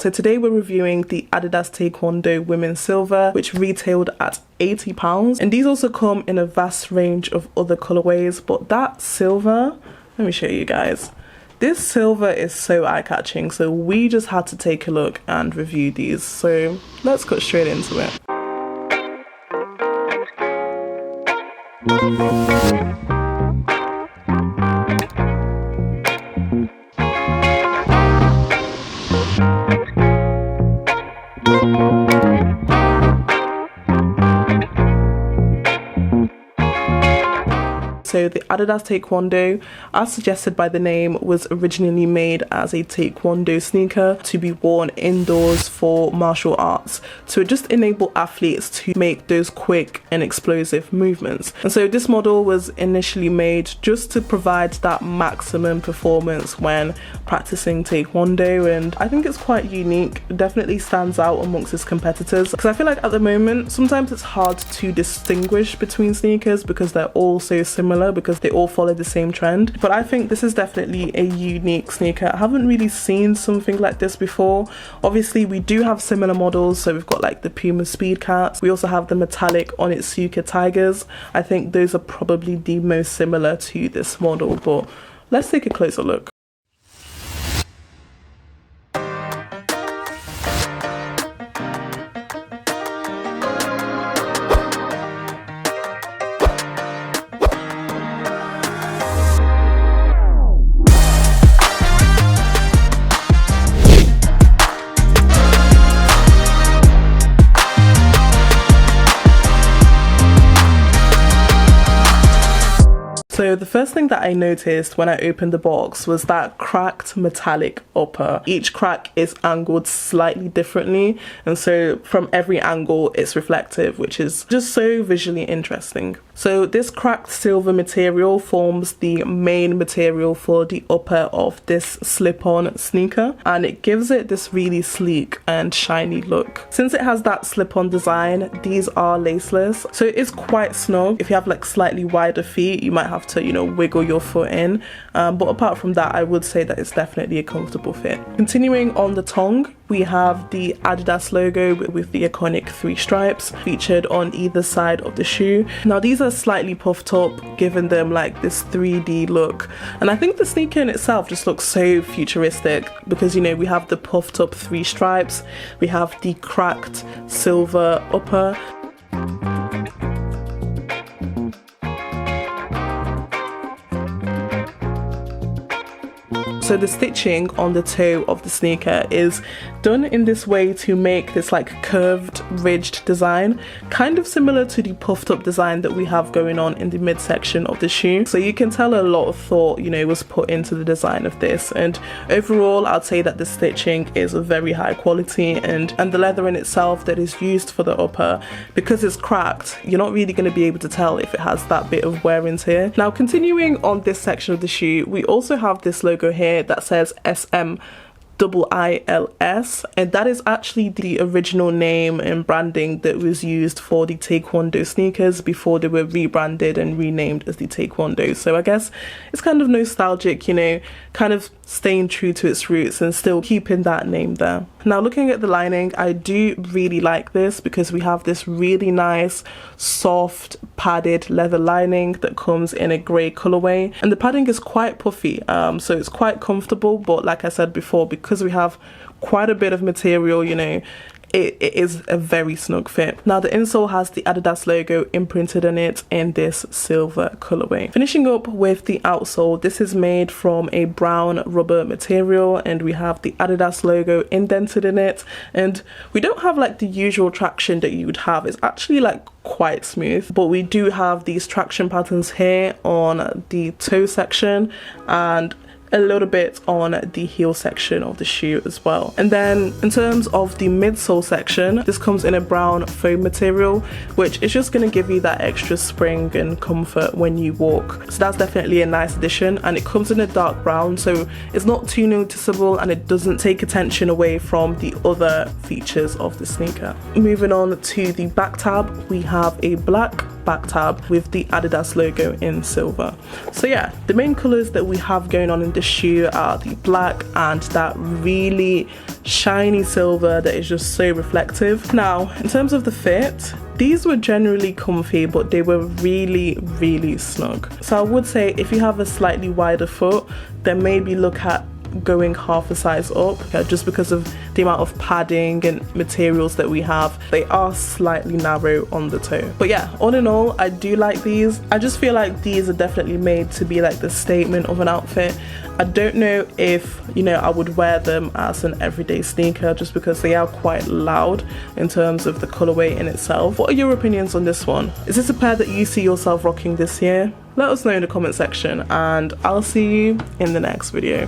So today we're reviewing the Adidas Taekwondo Women's Silver, which retailed at £80. And these also come in a vast range of other colorways, but that silver, let me show you guys. This silver is so eye-catching, so we just had to take a look and review these. So let's cut straight into it. So the Adidas Taekwondo, as suggested by the name, was originally made as a Taekwondo sneaker to be worn indoors for martial arts, to just enable athletes to make those quick and explosive movements. And so this model was initially made just to provide that maximum performance when practicing Taekwondo, and I think it's quite unique. It definitely stands out amongst its competitors, because I feel like at the moment sometimes it's hard to distinguish between sneakers because they're all so similar, because they all follow the same trend. But I think this is definitely a unique sneaker. I haven't really seen something like this before. Obviously we do have similar models, so we've got like the Puma Speed Cats, we also have the metallic Onitsuka Tigers. I think those are probably the most similar to this model, but let's take a closer look. So the first thing that I noticed when I opened the box was that cracked metallic upper. Each crack is angled slightly differently, and so from every angle it's reflective, which is just so visually interesting. So this cracked silver material forms the main material for the upper of this slip-on sneaker, and it gives it this really sleek and shiny look. Since it has that slip-on design, these are laceless, so it is quite snug. If you have like slightly wider feet, you might have to, you know, wiggle your foot in, but apart from that, I would say that it's definitely a comfortable fit. Continuing on the tongue, we have the Adidas logo with the iconic 3 stripes featured on either side of the shoe. Now these are slightly puffed up, giving them like this 3D look, and I think the sneaker in itself just looks so futuristic because, you know, we have the puffed up 3 stripes, we have the cracked silver upper. So the stitching on the toe of the sneaker is done in this way to make this like curved, ridged design, kind of similar to the puffed up design that we have going on in the midsection of the shoe. So you can tell a lot of thought, you know, was put into the design of this, and overall I'd say that the stitching is of very high quality, and the leather in itself that is used for the upper, because it's cracked, you're not really going to be able to tell if it has that bit of wear and tear. Now continuing on this section of the shoe, we also have this logo here that says SMIILS, and that is actually the original name and branding that was used for the Taekwondo sneakers before they were rebranded and renamed as the Taekwondo. So I guess it's kind of nostalgic, you know, kind of staying true to its roots and still keeping that name there. Now looking at the lining, I do really like this because we have this really nice soft padded leather lining that comes in a grey colorway, and the padding is quite puffy, so it's quite comfortable, but like I said before, because we have quite a bit of material, you know, it is a very snug fit. Now the insole has the Adidas logo imprinted on it in this silver colorway. Finishing up with the outsole, this is made from a brown rubber material, and we have the Adidas logo indented in it, and we don't have like the usual traction that you would have. It's actually like quite smooth, but we do have these traction patterns here on the toe section and a little bit on the heel section of the shoe as well. And then in terms of the midsole section, this comes in a brown foam material, which is just going to give you that extra spring and comfort when you walk. So that's definitely a nice addition, and it comes in a dark brown, so it's not too noticeable and it doesn't take attention away from the other features of the sneaker. Moving on to the back tab, we have a black back tab with the Adidas logo in silver. So yeah, the main colors that we have going on in this shoe are the black and that really shiny silver that is just so reflective. Now, in terms of the fit, these were generally comfy, but they were really snug. So I would say if you have a slightly wider foot, then maybe look at going half a size up, just because of the amount of padding and materials that we have. They are slightly narrow on the toe. But yeah, all in all, I do like these. I just feel like these are definitely made to be like the statement of an outfit. I don't know if, you know, I would wear them as an everyday sneaker, just because they are quite loud in terms of the colorway in itself. What are your opinions on this one? Is this a pair that you see yourself rocking this year? Let us know in the comment section, and I'll see you in the next video.